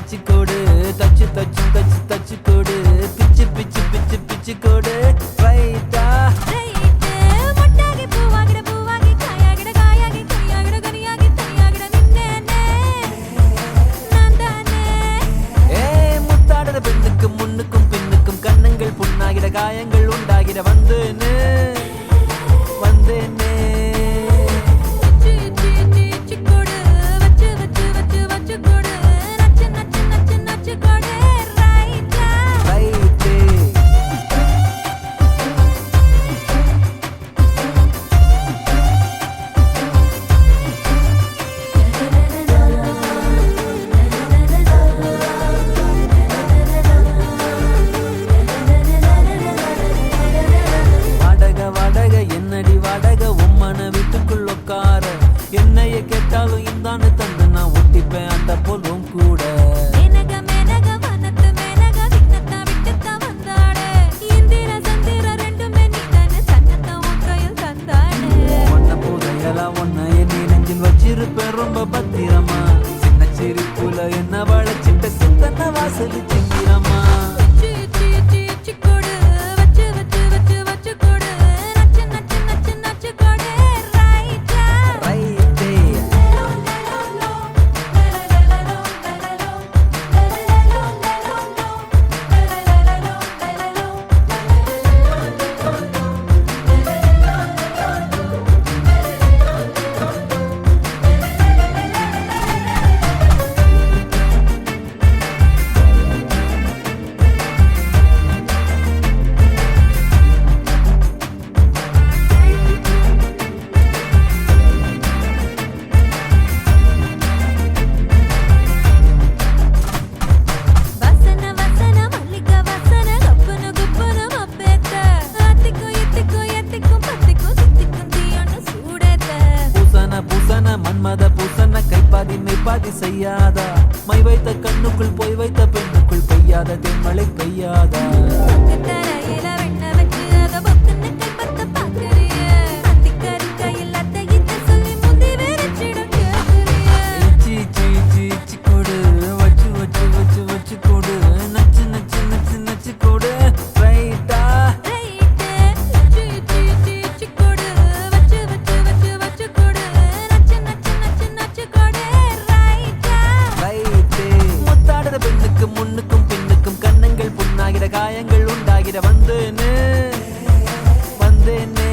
தச்சு கோடு தச்சு தச்சு தச்சு தச்சு கோடு பிச்சு பிச்சு பிச்சு பிச்சு கோடு ரைட்டா முத்தாடுற பெண்ணுக்கும் முன்னுக்கும் பின்னுக்கும் கண்ணங்கள் புண்ணாகிற காயங்கள் உண்டாகிற வந்தேனே வந்தேனே என்னைய கேட்டாலும் இந்தான்னு தந்து நான் ஒட்டிப்பேன் அந்த போலும் கூட ஒன்ன என்னை நெஞ்சில் வச்சிருப்பேன் ரொம்ப பத்திரமா சின்ன சிரிப்புல என்ன வளைச்சிட்ட சித்தன வாசல் சிங்கிறமா மன்மத பூசன கைப்பாதி மெய்ப்பாதி செய்யாதா மை வைத்த கண்ணுக்குள் போய் வைத்த பெண்ணுக்குள் பெய்யாத தென்மழை பெய்யாதா முன்னுக்கும் பின்னுக்கும் கண்ணங்கள் புண்ணாகிற காயங்கள் உண்டாகிற வந்தேனே வந்தேனே